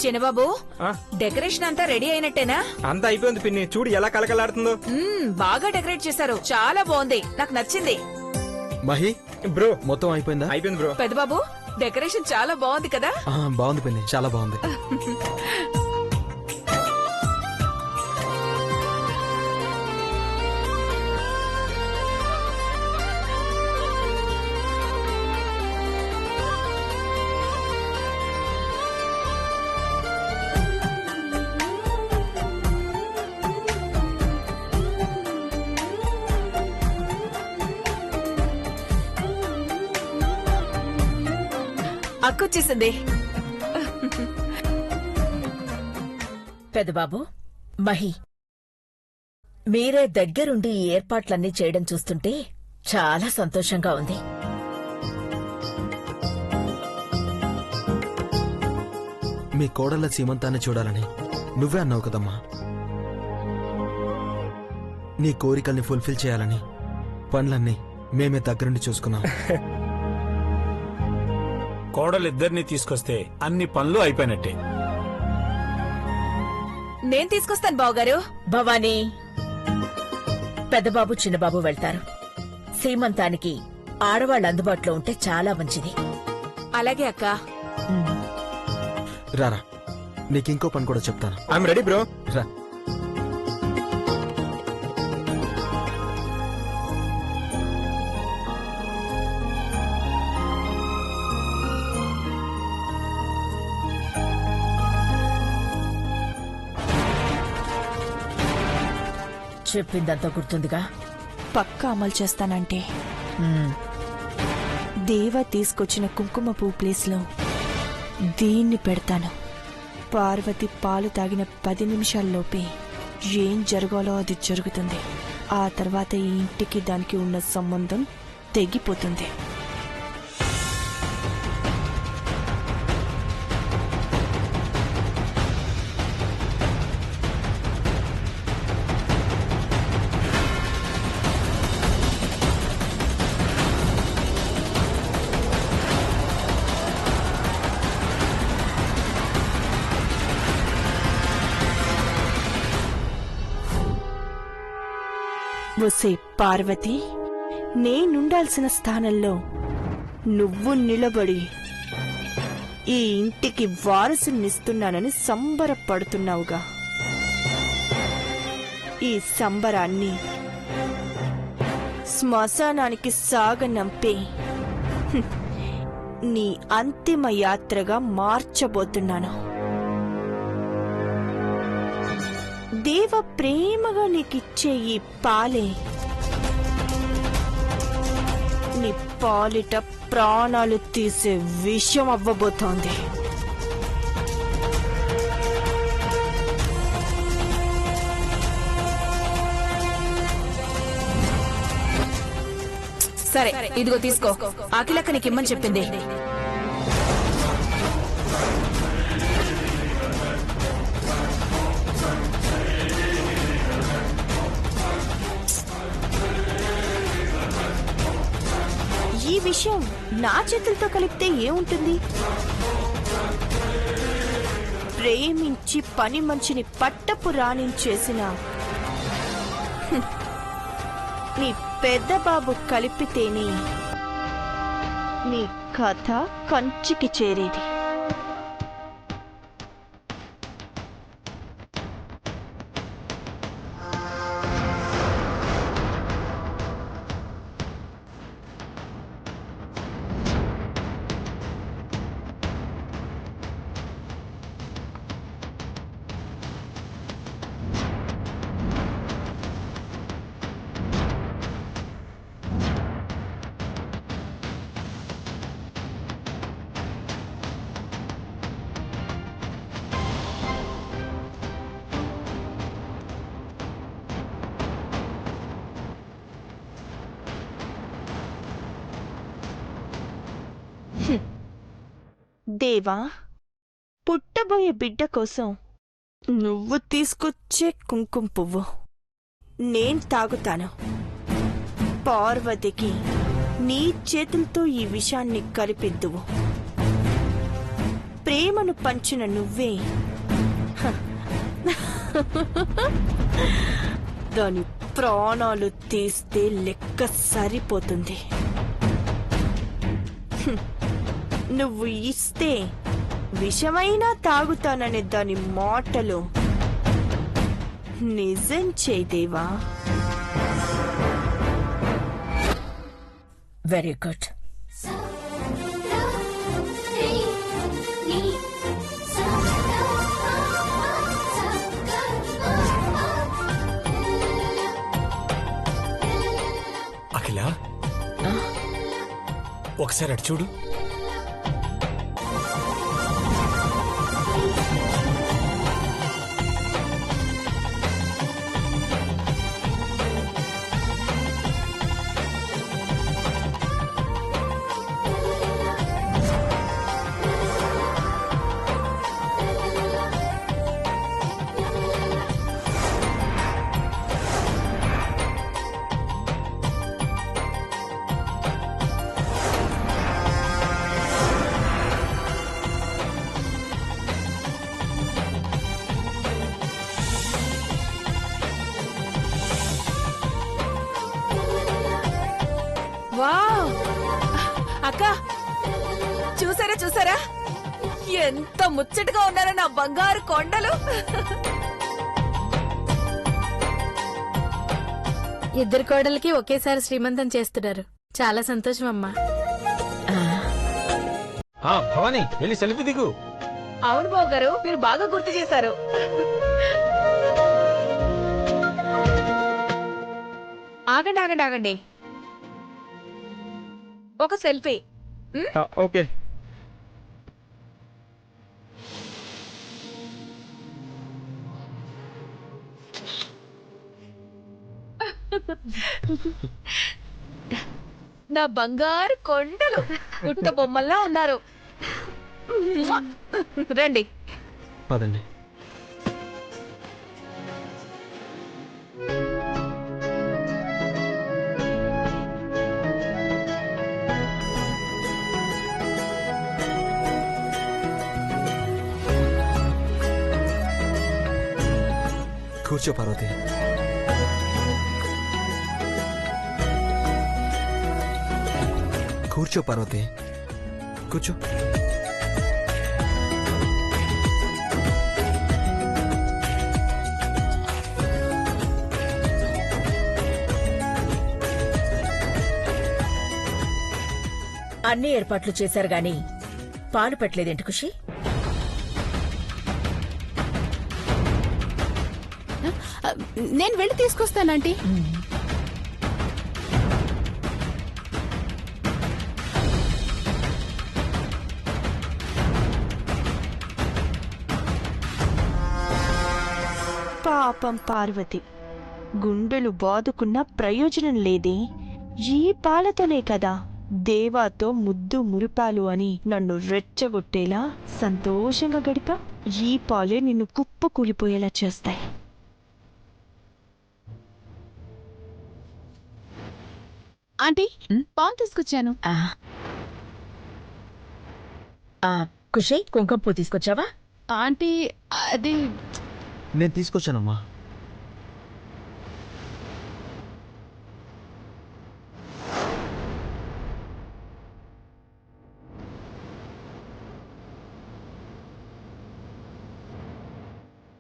చిన్నబాబు, decoration అంతా ready అయినట్టేనా? అంతా అయిపోయింది పిన్ని, చూడు ఎలా కలకలాడుతుందో. బాగా డెకరేట్ చేశారు, చాలా బాగుంది, నాకు నచ్చింది. మహి బ్రో మొత్తం అయిపోయిందా? అయిపోయింది బ్రో. పెద్దబాబు, డెకరేషన్ చాలా బాగుంది కదా? బాగుంది పిన్ని, చాలా బాగుంది. అక్కొచ్చేసింది. పెద్దబాబు, మహి, మీరే దగ్గరుండి ఈ ఏర్పాట్లన్నీ చేయడం చూస్తుంటే చాలా సంతోషంగా ఉంది. మీ కోడళ్ళ సీమంతాన్ని చూడాలని నువ్వే అన్నావు కదమ్మా. నీ కోరికల్ని ఫుల్ఫిల్ చేయాలని పనులన్నీ మేమే దగ్గరుండి చూసుకున్నాం. కోడలిద్దరినీ తీసుకొస్తే అన్ని పనులు అయిపోయినట్టే. నేను తీసుకొస్తాను బావగారు. భవానీ, పెద్దబాబు చిన్నబాబు వెళ్తారు. సీమంతానికి ఆడవాళ్ళు అందుబాటులో ఉంటే చాలా మంచిది. అలాగే అక్క. రారా, నీకింకో పని కూడా చెప్తాను. I'm ready bro. రా. చెప్పిందంతా గుర్తుందిగా? పక్కా అమలు చేస్తానంటే దేవ తీసుకొచ్చిన కుంకుమ పువ్వు ప్లేస్లో దీన్ని పెడతాను. పార్వతి పాలు తాగిన 10 నిమిషాల్లోపే ఏం జరగాలో అది జరుగుతుంది. ఆ తర్వాత ఈ ఇంటికి దానికి ఉన్న సంబంధం తెగిపోతుంది. ఒసే పార్వతి, నేనుండాల్సిన స్థానంలో నువ్వు నిలబడి ఈ ఇంటికి వారసునిస్తున్నానని సంబరపడుతున్నావుగా. ఈ సంబరాన్ని శ్మశానానికి సాగనంపే నీ అంతిమ యాత్రగా మార్చబోతున్నాను. దేవ ప్రేమగా నీకిచ్చే ఈ పాలే నీ పాలిట ప్రాణాలు తీసే విషయం అవ్వబోతోంది. సరే, ఇదిగో తీసుకో. అఖిలక్క నీకు ఇమ్మని చెప్పింది. ఈ విషయం నా చేతులతో కలిపితే ఏముంటుంది? ప్రేమించి పని మనిషిని పట్టపు రాణించేసిన నీ పెద్ద బాబు కలిపితేనే నీ కథ కంచికి చేరేది. దేవా, పుట్టబోయే బిడ్డ కోసం నువ్వు తీసుకొచ్చే కుంకుమ పువ్వు నేను తాగుతాను. పార్వతికి నీ చేతులతో ఈ విషయాన్ని కలిపిద్దువు. ప్రేమను పంచిన నువ్వే హ. దాని ప్రాణాలు తీస్తే లెక్క సరిపోతుంది. హ్మ్. నువ్వు ఇస్తే విషమైనా తాగుతాననే దాని మాటలు నిజం చేదేవా. Very good. అఖిల ఒకసారి అటు చూడు. వావ్ అక్క, చూసారా చూసారా ఎంత ముచ్చటగా ఉన్నారో నా బంగారు కొండలు. ఇద్దరు కోడలకి ఒకేసారి శ్రీమంతం చేస్తున్నారు. చాలా సంతోషం అమ్మా. భవానీ వెళ్ళి సెల్ఫీ దిగు. అవును బాబు గారు, మీరు బాగా గుర్తు చేశారు. ఆగండి ఆగండి ఆగండి, ఒక సెల్ఫీ. ఓకే. నా బంగారు కొండలు పుట్ట బొమ్మల్లా ఉన్నారు. రండి. పదండి. కూర్చో పార్వతి. కూర్చో పార్వతి, కూర్చో. అన్ని ఏర్పాట్లు చేశారు గాని పాలు పెట్టలేదేంటి ఖుషి? నేను వెళ్ళి తీసుకొస్తానంటీ. పాపం పార్వతి, గుండెలు బాదుకున్న ప్రయోజనం లేదే. ఈ పాలతోనే కదా దేవాతో ముద్దు మురిపాలు అని నన్ను రెచ్చగొట్టేలా సంతోషంగా గడిపా. ఈ పాలే నిన్ను కుప్ప కూలిపోయేలా చేస్తాయి. ఆంటీ, పాలు తీసుకొచ్చాను. ఖుషి, కుంకుమ పువ్వు తీసుకొచ్చావా? ఆంటీ, అది నేను తీసుకొచ్చానమ్మా.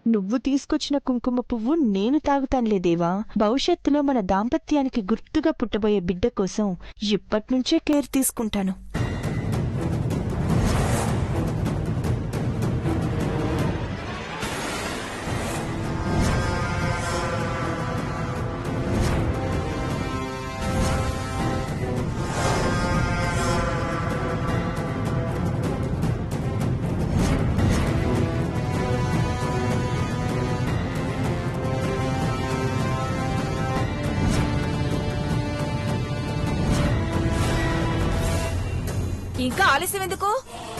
నువ్వు తీసుకొచ్చిన కుంకుమ పువ్వు నేను తాగుతానులే దేవా. భవిష్యత్తులో మన దాంపత్యానికి గుర్తుగా పుట్టబోయే బిడ్డ కోసం ఇప్పట్నుంచే కేర్ తీసుకుంటాను. ఇంకా ఆలస్యం ఎందుకు?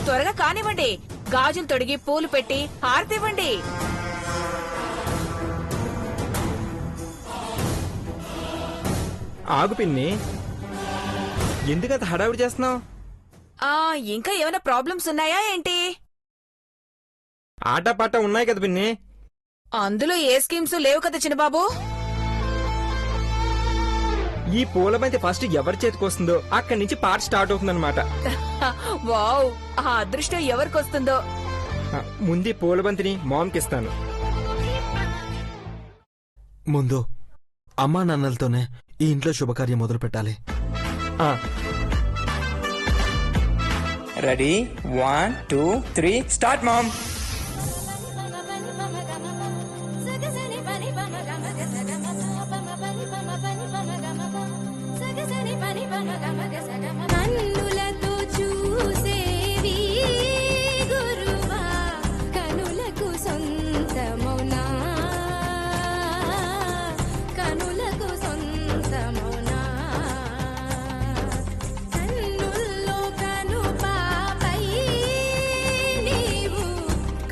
త్వరగా కానివ్వండి. గాజులు తొడిగి పూలు పెట్టి హారతివ్వండి. ఆగు పిన్ని, ఎందుకంత హడావిడి చేస్తున్నావు? ఇంకా ఏమైనా ప్రాబ్లమ్స్ ఉన్నాయా ఏంటి? ఆటపాట ఉన్నాయి కదా పిన్ని. అందులో ఏ స్కీమ్స్ లేవు కదా చిన్నబాబు. ఈ పూల బంతి ఫస్ట్ ఎవరి చేతికి వస్తుందో అక్కడి నుంచి పాట స్టార్ట్ అవుతుందన్నమాట. వావ్, ఆ అదృష్టం ఎవరికొస్తుందో. ముందు ఈ పూల బంతిని మామ్కి ఇస్తాను. ముందు అమ్మా నాన్నలతోనే ఈ ఇంట్లో శుభకార్యం మొదలు పెట్టాలి. ఆ, రెడీ 1 2 3 స్టార్ట్ మామ్. కన్నులతో చూసేవి గురువా కనులకు సొంతమౌనా కనులకు సొంతమౌనా కన్నుల్లో కను పాపై నీవు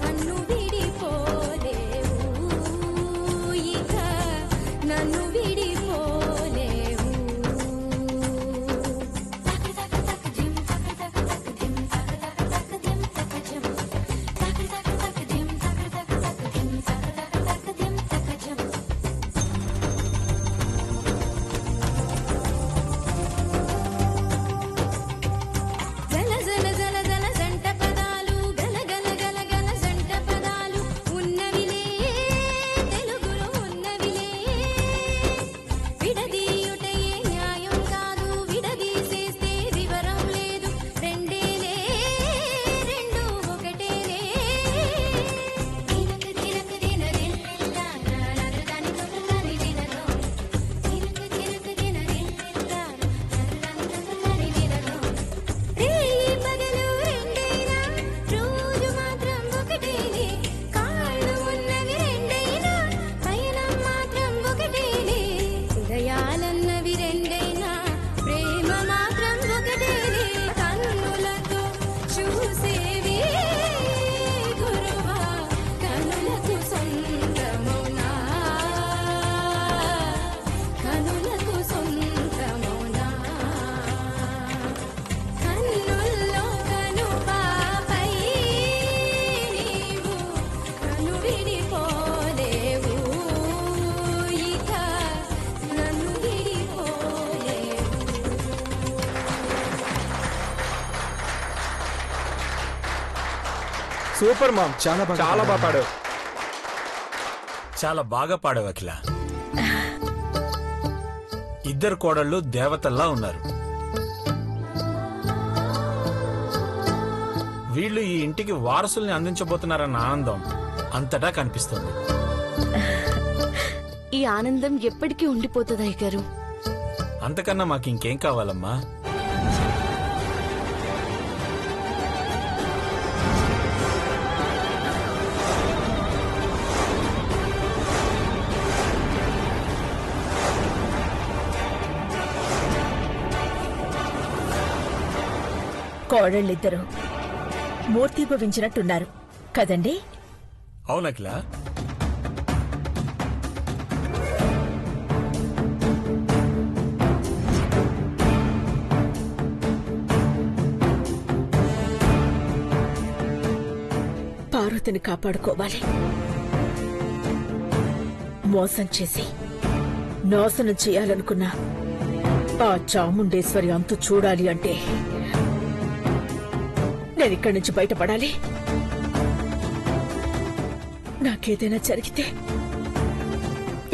కన్ను విడిపోలేవు ఇక నన్ను విడిపోలేవు. జల జల జల జల జంట పదాలు గల గల గల గల జంట పదాలు ఉన్నవిలే తెలుగులో ఉన్నవిలే విడదీయుటయే న్యాయం కాదు విడదీసేస్తే వివరం లేదు రెండేలే రెండు ఒకటేలే తిరక తిరక దిన రిల్లిల్లా నరదాని తొక్కని దినలో తిరక తిరక దిన రిల్లిల్లా నరదాని తొక్కని దినలో రేయి పగలు రెండైనా రోజు మాత్రం ఒకటేలే కాళ్ళు ఉన్నవి రెండైనా పయనం మాత్రం ఒకటేలే హృదయాలన్నవి రెండైనా ప్రేమ మాత్రం ఒకటేలే కన్నులతో చూసేవి గురువా కనులకు సొంతమౌనా కనులకు సొంతమౌనా కన్నుల్లో కను పాపై నీవు కను విడిపోలేవు ఇక నన్ను విడిపోలేవు. సూపర్ మామ్, చాలా బాగా చాలా బాగా పాడావు. చాలా బాగా పాడావు అఖిల. ఇద్దరు కోడళ్ళు దేవతల్లా ఉన్నారు. వీళ్ళు ఈ ఇంటికి వారసుల్ని అందించబోతున్నారన్న ఆనందం అంతటా కనిపిస్తుంది. ఈ ఆనందం ఎప్పటికీ ఉండిపోతుంది అయ్యగారు. అంతకన్నా మాకు ఇంకేం కావాలమ్మా? కోడళ్ళిద్దరూ మూర్తిభవించినట్టున్నారు కదండి. అవునఖిల, పార్వతిని కాపాడుకోవాలి. మోసం చేసి నాశనం చేయాలనుకున్నా ఆ చాముండేశ్వరి అంతు చూడాలి అంటే నేనిక్కడి నుంచి బయటపడాలి. నాకేదైనా జరిగితే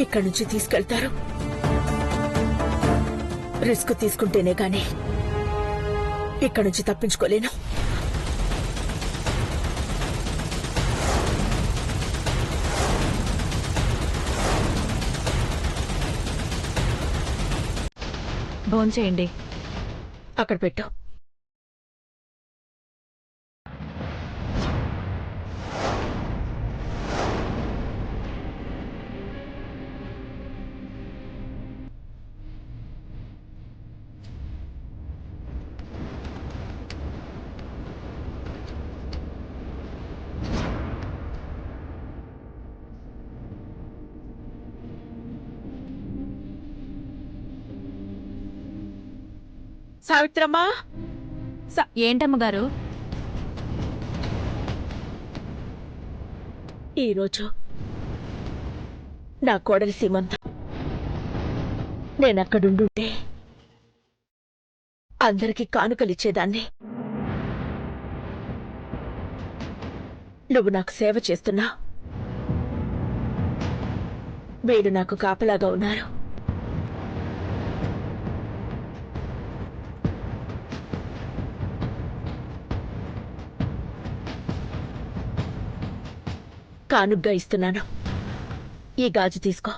ఇక్కడి నుంచి తీసుకెళ్తారు. రిస్క్ తీసుకుంటేనే గాని ఇక్కడి నుంచి తప్పించుకోలేను. భోంచేయండి. అక్కడ పెట్టు. సావిత్రమ్మా, ఏంటమ్మగారు? ఈరోజు నా కోడలి సీమంతం. నేనక్కడుండుంటే అందరికీ కానుకలిచ్చేదాన్ని. నువ్వు నాకు సేవ చేస్తున్నా, వీడు నాకు కాపలాగా ఉన్నారు. కానుగ్గా ఇస్తున్నాను. ఈ గాజు తీసుకో.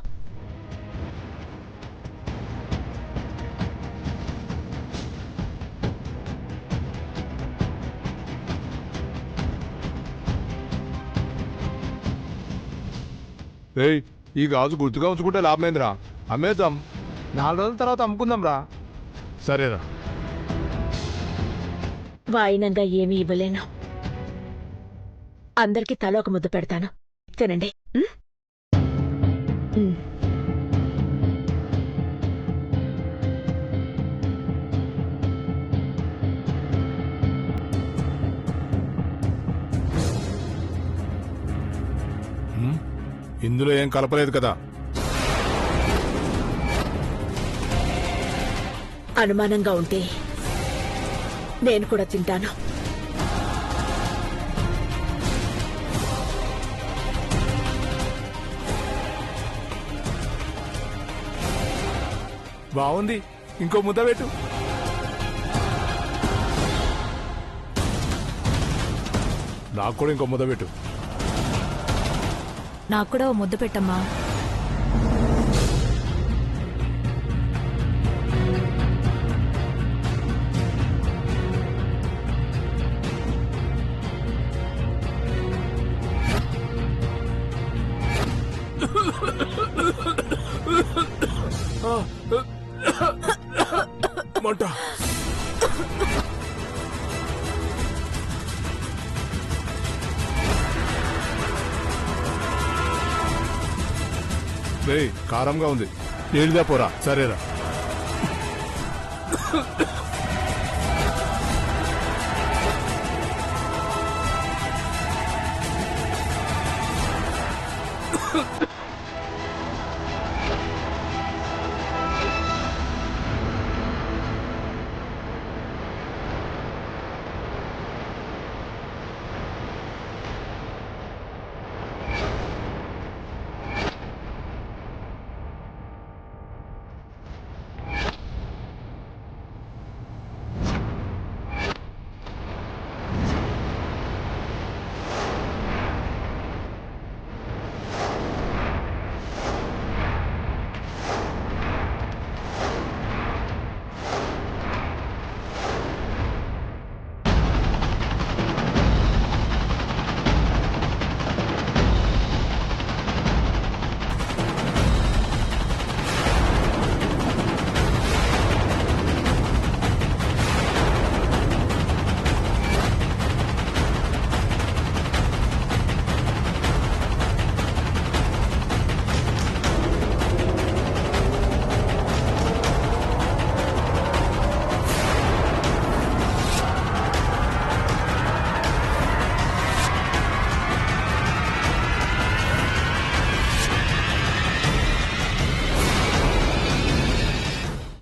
ఏయ్, ఈ గాజు గుర్తుగా ఉంచుకుంటే లాభమేంద్రా. అమ్మేద్దాం, 4 రోజుల తర్వాత అమ్ముకుందాం రా. సరేరా. వాయినంగా ఏమీ ఇవ్వలేను. అందరికీ తల ఒక ముద్ద పెడతాను, తినండి. ఇందులో ఏం కలపలేదు కదా? అనుమానంగా ఉంటే నేను కూడా తింటాను. బాగుంది, ఇంకో ముద్ద పెట్టు. నాకు కూడా ఇంకో ముద్ద పెట్టు. నాకు కూడా ఓ ముద్ద పెట్టమ్మా. మంట. కారంగా ఉంది, నీళ్ళదా పోరా. సరేరా.